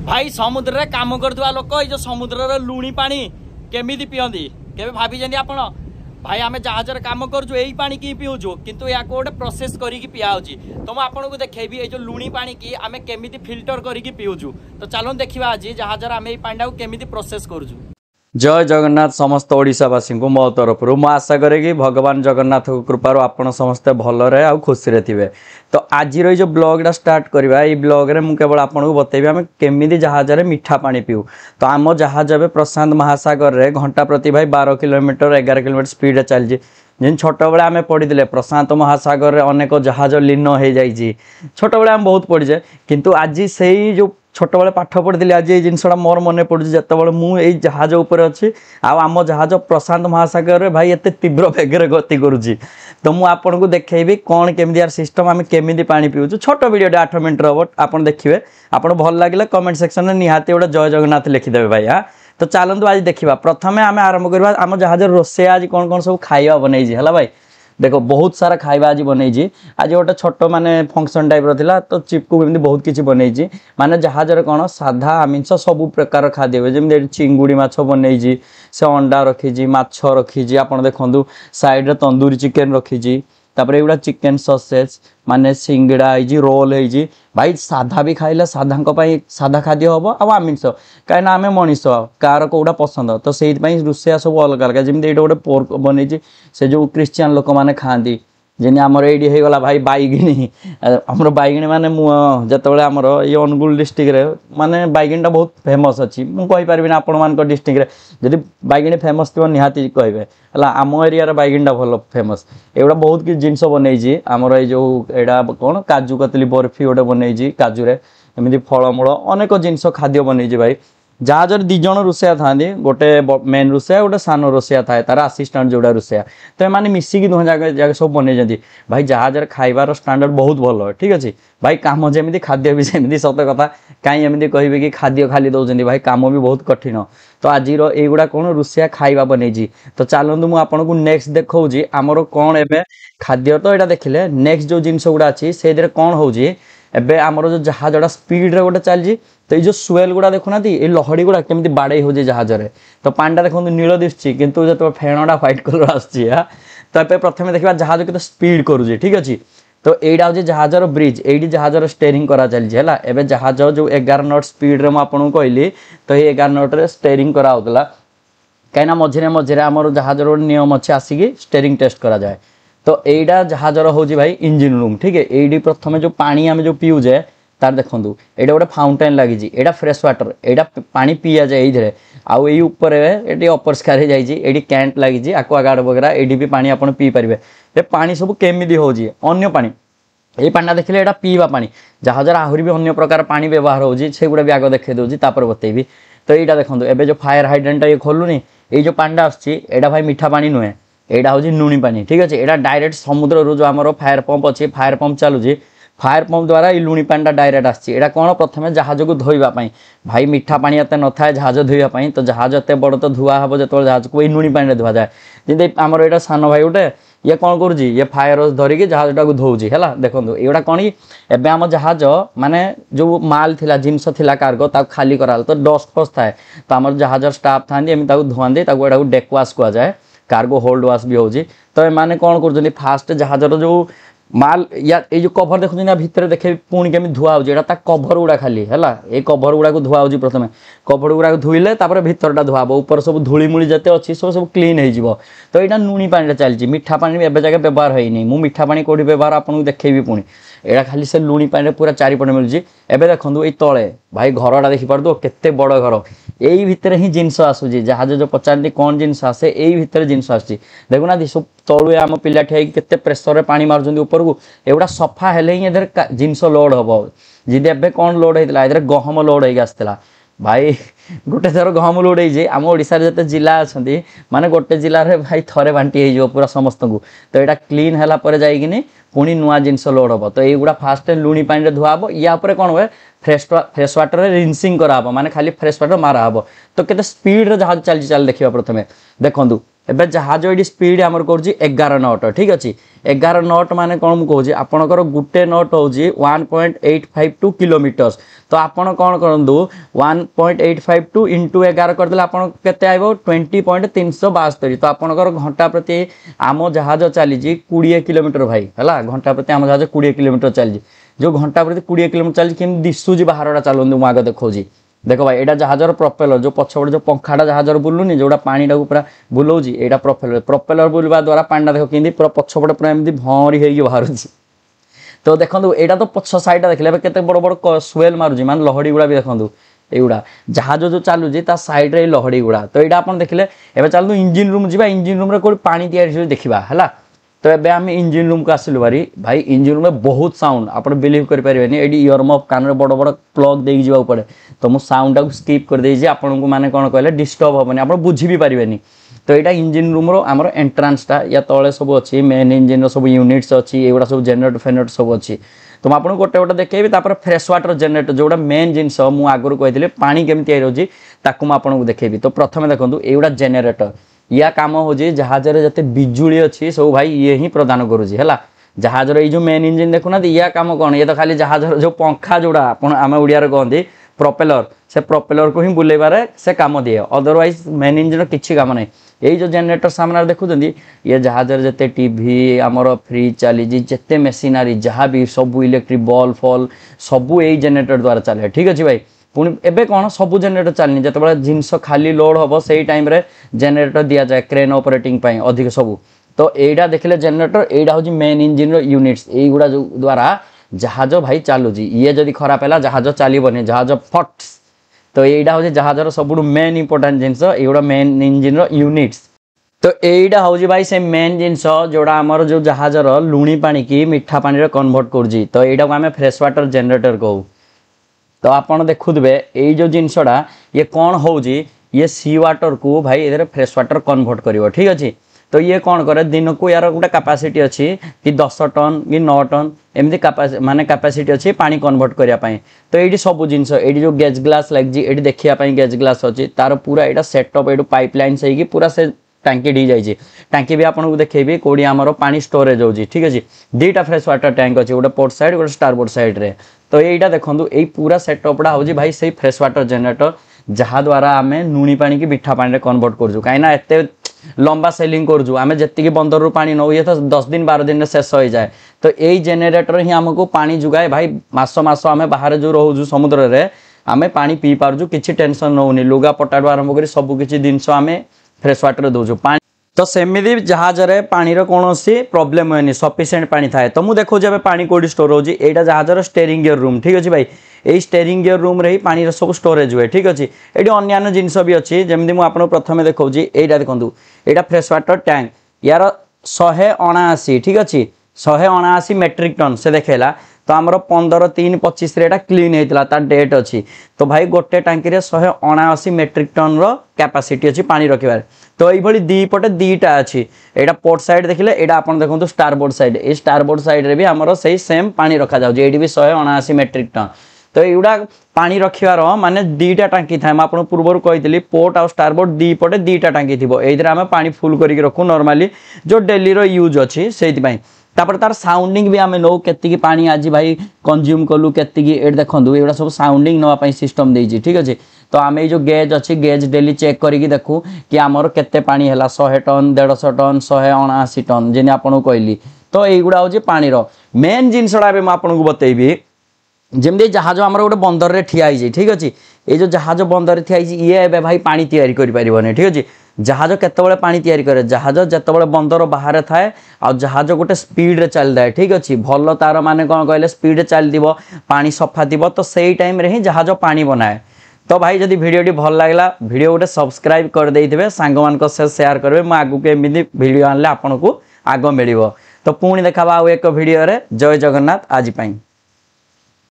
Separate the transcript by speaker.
Speaker 1: भाई समुद्र रे काम करथुवा लोक ए जो समुद्र रे लुणी पानी केमिति पियंदी केबे भाबी जंदी आपण भाई आमे जहाज रे काम करजु एई पानी की पिउजु किंतु या को प्रोसेस करी की पिया होची तो मैं आपन को देखेबी ए जो लुणी पानी की आमे केमिति फिल्टर करी की पिउजु तो चलो देखिबा आज जहाज रे आमे एई पानी को केमिति प्रोसेस करजु।
Speaker 2: जय जगन्नाथ समस्त ओडिशावासी को मो तरफ मु आशा करे कि भगवान जगन्नाथ कृपार आपण समस्ते भलरे आ खुशी रे थिबे। तो आज जो ब्लॉगटा स्टार्ट करवा ये ब्लॉग रे मु केवल आपन को बतेबी आमे केमिति जहाज रे मीठा पानी पिउ। तो आम जहाज ए प्रशांत महासागर रे घंटा प्रति भाई 12 किलोमीटर 11 किलोमीटर स्पीड चलजी जिन छोट बेले आम पढ़ी प्रशांत महासागर रे अनेक जहाज लीन हो जाइए छोट बेले आम बहुत पढ़ीजे किंतु आज से जो छोट बेले पाठ पढ़ी आज ये जिनसा मोर मन पड़े जिते मुझे जहाज उपर अच्छी आम जहाज प्रशांत महासागर रे भाई एत तीव्र बेगर गति करुच्ची। तो मुझे आपन को देखेबी कौन केमी यार सिस्टम आम केमी पानी पिउछु छोट वीडियो 8 मिनट हम आप देखिए आपन भल लगे कमेंट सेक्शन में निहाती गोटे जय जगन्नाथ लिखिदेवे भाई। हाँ तो चलतु आज देखा प्रथम आम आरंभ करवा आम जहाज रोषे आज कौन कौन सब खाଇବା बनई है भाई देखो बहुत सारा खाଇବା आज बनई आज गोटे छोट माने फंक्शन टाइप रहा तो चिपकू एमती बहुत किसी बनई माने जहाज कौन साधा आमिष सब प्रकार खाद्य हुए जमी चिंगुड़ी माछ बनई से अंडा रखी माछ रखी आप देखो साइड रे तंदूरी चिकेन रखी तापर एगुड़ा चिकेन ससेज माने सिंगड़ा है रोल है भाई साधा भी खाइले साधा साधा खाद्य हम आमिष कहीं आम मनीष कार कौटा पसंद तो से रोषेया सब अलग अलग जमी ये गोटे पोर्क बनई से जो क्रिश्चियन लोक मैंने खाती जेने आमर ये होगा भाई बैगिणी आमर बैगिणी माने जिते आमर ये अनुगुल डिस्ट्रिक्ट माने बैगिणीटा बहुत फेमस अच्छी मुझे कहीपरि आपण मान डिस्ट्रिक्ट जदि बैगिणी फेमस थी निहाती कहे है आम एरिया बैगिणीटा भल फेमस एगुड़ा बहुत किसी जिनस बनई आमर ये जो एटा कौन काजू कतली बर्फी गोटे बनई काजूरे एमती फलमूल अनेक जिनस खाद्य बनई भाई जहाज दी जन रोषेया था गोटे मेन रोषेया गोटे सान रोषेया थाए तार आसिस्टाट जोड़ा रोषेया तो ये मिसिकी दुह जगह सब बनई भाई जहाज खाइबार स्टैंडर्ड बहुत भल ठीक अच्छे भाई कम जमी खाद्य भी सेमती सत कथा कहीं एमती कहे कि खाद्य खाली दौरान भाई कम भी बहुत कठिन तो आज युवा कौन रोषेया खाइबा बनई तो चलतु मुझे आपन को नेक्स्ट देखा आमर कौन एवं खाद्य तो यहाँ देखिले नेक्स्ट जो जिनस गुड़ा अच्छी से कौन हो एबे आमर जो जहाज स्पीड रे गोटे चलजी तो ये स्वेल गुड़ा देखुना ये लहड़ी गुड़ा केमती बाड़े हो जहाज रे तो पानी देखो नील दिशुची किंतु जो फेणटा व्हाइट कलर आसची तो ये प्रथम देखा जहाज के स्पीड करुचे ठीक अच्छे तो यहाँ हूँ जहाजर ब्रिज ये जहाजर स्टेयरिंग करा चलती है एवं जहाज जो 11 नट स्पीड रे मुझे कहली तो ये 11 नट रे स्टेयरिंग कराला कहीं मझे मझे आम जहाजर गोटे नियम अच्छे आसिकी स्टेयरिंग टेस्ट करा जाए तो यहाँ जहाजर हूँ भाई इंजिन रूम ठीक है ये प्रथम जो पानी आम जो पीऊजे तार देखूँ ये गोटे फाउंटेन लगी यहाँ फ्रेश वाटर यहाँ पानी पी जाए ये आउ ये ये अपरिष्कार हो जाए कैंट लगी आक्वागार्ड वगैरह ये भी पानी आप पी पारे ये पानी सब केमी हो अन्य पानी ये पानी देखिले यहाँ पीवा पानी जहाज आहरी भी अन्य प्रकार पानी व्यवहार होगा भी आग देखे दूसरी बतेबी तो यहाँ देखो एवं जो फायर हाइड्रेंट ये खोलुनी ये जो पानीटा आसटा भाई मीठा पानी नुहे यहाँ हूँ लुणी पानी ठीक अच्छे यहाँ डायरेक्ट समुद्र जो आम फायर पंप अच्छे फायर पंप चलुची फायर पंप द्वारा ये लुणी पानीटा डायरेक्ट आसा कौन प्रथम जहाज को धोवाई भाई मीठा पानी एत न था जहाज धोवाई तो जहाज एत बड़ तो धुआ हम जो जहाज को लुणी पानी धुआ जाए जमी आमर यहाँ सान भाई गोटे ये कौन करुँची ये फायर धरिकी जहाज टाक धोची है देखो ये कौन कि एवं आम जहाज माने जो माल थिला जिनस थिला कार्गो खाली करा तो डस्ट फस्ट थाए तो आम जहाज स्टाफ था धुआंदी डेक वाश कहुए कार्गो होल्ड वाश भी होची तो ये कौन कर फास्ट जहाजर जो माल या ये जो कभर देखुं भितर देखे पुणी केमी धुआ हो कभर गुड़ा खाली है ये कभर गुड़ा धुआ हो प्रथम कभर गुड़ा धोइले भितरटा धुआ हम ऊपर सब धूलीमूली जिते अच्छी सब क्लीन हो तो यहाँ लुणी पानी चलती मीठा पानी एवं जगह व्यवहार होनी मु मीठा पानी कौटी व्यवहार आपको देखेबी पुणी यहाँ खाली से लुणी पानी पूरा चारिपटे मिलूँ एवं देखो ये तले भाई घरटा देखिपार केते बड़ घर यही भितर ही जिनस आसूँ जहाज जो पचारती कौन जिनस आसे यही भितर जिनस आसूँ देखुना सब तलु आम पिला ठिया केते प्रेसर पानी मार्चंट ऊपर को एगुड़ा सफा हेले ही जिनस लोड हम जी एवं कौन लोड होता है गहम लोड हो आसला भाई गोटे थर गहम लोड हो आम ओडिशा रे जते जिला अच्छी माने गोटे जिले में भाई थरे बांटी हो पूरा समस्त को तो यहाँ क्लीन है जाइए पुणी नुआ जिनस लोड हम तो युवा फास्ट लुणी पानी धुआ हम या कौन हुए फ्रेश वाटर रिनसिंग कराब माने खाली फ्रेश वाटर मारा हम तो केते स्पीड रे जहाज चलती चल देखा प्रथम देखूँ एबे जहाज ये स्पीड आमर कर 11 नट ठीक अच्छे 11 नट माने कौन मुझे आपणकर गोटे नट हूँ 1.852 किलोमीटर्स तो तो आपण कौन करूँ 1.85 टू इंटू 11 करदे आपन केते आइबो 20.372 तो आपनकर घंटा प्रति आम जहाज चली 20 किलोमीटर भाई है घंटा प्रति आम जहाज 20 किलोमीटर चली जो घंटा प्रति 20 किलोमीटर चली केम दिशुची बाहरटा चलते मुझे आगे देखी देख भाई यहाँ जहाजर प्रोपेलर जो पछपटे जो पंखाटा जहाजर बुलूनी जोड़ा पानी टाक पूरा बुलाऊँ यहाँ प्रोपेलर प्रोपेलर बुलवा द्वारा पानी देख कि पूरा पछपटे पूरा एमती भौरी हो बाहर तो देखो यहाँ तो पछ साइड देखिए केते बड़ बड़ स्वेल मारुची मान लहड़ी गुड़ा भी देखो एगुड़ा जहाज जो चलुची साइड रे लहड़ी गुड़ा तो यहाँ आप देखिले एवं चलते इंजिन रूम जा इंजिन रूम कौन पानी तैयारी देखा है तो ये आम इंजिन रूम को आसिलु भारी भाई इंजिन रूम में बहुत साउंड आप बिलीव करें ये इयरमफ कान बड़ बड़ प्लग देके जावाक पड़े तो मुझे साउंड टाक स्कीप कर देजी आपन को माने कौन कहले डिस्टर्ब हेनी आप बुझी भी पारे तो यहाँ इंजिन रूम आमर एंट्रांसटा या तले सब अच्छी मेन इंजिन सब यूनिट्स अच्छी एगुड़ा सब जेनेरेटर फेनेरेटर सब अच्छी तो मुझे आपको गोटे गोटे देखी फ्रेश वाटर जेनेरेटर जोड़ा मेन जिनस मुझे आगुरी कही पानी केमी तैयारी होची ताकू आपको देखी तो प्रथम देखूँ एगुड़ा जेनेरेटर या काम हो जहाज जिते बिजुली अच्छी सब भाई ये ही प्रदान करुँची है जहाजर ये जो मेन इंजिन देखुना या काम कौन ये तो खाली जहाजर जो पंखा जोड़ा आम ओडिया कहते प्रोपेलर से प्रोपेलर को ही बुलेबारे से काम दिए अदरवाइज मेन इंजिन किसी काम नहीं यही जो जेनेरेटर सामने देखुं ये जहाजर जिते टीवी आमर फ्रिज चली जिते मेसीनारी जहाँ भी सब इलेक्ट्रिक बल्ब फल सबू यही जेनेरेटर द्वारा चले ठीक अच्छे भाई पुणी एबे कौन सबू जेनेरेटर चलनी जिते जिनस खाली लोड हम से टाइम जेनेरेटर दि जाए क्रेन ऑपरेटिंग अधिक सबू तो यहाँ देखिले जेनेरेटर यहाँ हूँ मेन इंजिन यूनिट्स युड़ा जो द्वारा जहाज भाई चलुची ये जदि खराब है जहाज चलनी जहाज फट तो यहाँ हूँ जहाजर सब मेन इंपोर्टाट जिनस युड़ा मेन इंजिन यूनिट्स तो यहाँ हूँ भाई से मेन जिनस जोड़ा आमर जो जहाजर लुणी पानी की मीठा पानी कन्वर्ट कर तो यहाँ को आम फ्रेश वाटर जेनेरेटर कहू तो आपड़ देखुवे ये जो जिनसटा ये कौन हो ये सी वाटर को भाई ये फ्रेश वाटर कन्वर्ट कर ठीक अच्छे तो ये कौन करे दिन को यार गोटे कैपेसिटी अच्छी कि 10 टन कि 9 टन एमती माने कैपेसिटी अच्छी पानी कन्वर्ट करने तो ये सब जिनस ये जो गेज ग्लास लगी ये देखापी गेज ग्लास अच्छी तार पूरा यहाँ सेटअप ये पाइपलाइन से पूरा से टांकी डी जाइए टांकी भी आपको देखेबी कौड़ी आमर पानी स्टोरेज होची ठीक अच्छे दुईटा फ्रेश वाटर टैंक अच्छे गोटे पोर्ट साइड गोटे स्टारबोर्ड साइड रे तो यहाँ देखो यही पूरा सेटअपटा हूँ भाई से फ्रेश वाटर जेनेरेटर जहाँ द्वारा आम लुणी पानी की मीठा पानी कन्वर्ट करूँ कहीं एत लंबा सेलिंग करूँ आम जी बंदर रू पानी नौ ये तो 10 दिन 12 दिन शेष हो जाए तो यही जेनेरेटर ही आमको पानी जुगाए भाई मास मास आम बाहर जो रोजु समुद्र में आम पानी पी पार्जु किसी टेंशन नौनी लुगा पटाड़ू आरंभ कर सबकि जिनस आम फ्रेश वाटर दौचु पानी तो सेमती जहाज पानी कौन प्रोब्लेम हुए सफिसीयंट पानी थाए तो मुझे देखो जब पानी कौटी स्टोर हो जहाजर स्टेयरिंग गियर रूम ठीक अच्छे भाई यही स्टेयरिंग गियर रूम रे ही पानी सब स्टोरेज हुए ठीक अच्छे ये अन्य जिनस भी अच्छी जमी मुझे प्रथम देखा यहाँ देखूँ यहाँ फ्रेश वाटर टैंक यार 179 ठीक अच्छे 179 मेट्रिक टन से देखेला तो आमर 15/3/25 क्लीन होता डेट अच्छी तो भाई गोटे टांकी 179 मेट्रिक टन कैपेसिटी अच्छी पानी रखिबार तो ये दीपटे दीटा अच्छी यहाँ पोर्ट साइड देखिले यहाँ आप देखो स्टारबोर्ड साइड ये स्टारबोर्ड साइड रे भी आमर से सेम पानी रखा जाऊँ ये भी 179 मेट्रिक टन तो युड़ा पानी रखार माने दीटा टांकी था आपको पूर्व कही पोर्ट आ स्टारबोर्ड दीपटे दीटा टांकी थी ये आम पानी फुल करके रखू नॉर्मली जो डेली यूज अच्छी से तापर तार साउंडिंग भी आम नौ के पानी आज भाई कंज्यूम कलु के देखो ये सब साउंडिंग नापी सिस्टम देती ठीक अच्छे तो आम ये जो गेज अच्छी गेज डेली चेक करके देखू कि आमर केते पानी है 100 टन 150 टन 179 टन जेने आपको कहली तो युड़ा हूँ पानी मेन जिनसटा मुझे बतेबी जमी जहाज आम गोटे बंदर रे ठिया ठीक अच्छे ये जो जहाज बंदर ठिया ये भाई पानी तैयारी कर ठीक अच्छे जहाज केतबले पानी तैयारी करे जहाज जितेबाला बंदर बाहर थाए आ जहाज गोटे स्पीड रे चल जाए ठीक अच्छे भल तार माने कौन कहले स्पीड चलती पानी सफा थी तो सही टाइम रे ही जहाज पानी बनाए तो भाई जदि वीडियो भल लगला वीडियो गोटे सब्सक्राइब कर देइथिबे सांग मान शेयर करेंगे मैं आगु के एमती वीडियो आनले आपन को आग मिल तो पुणी देखा आउ एक वीडियो रे जय जगन्नाथ आज पाई।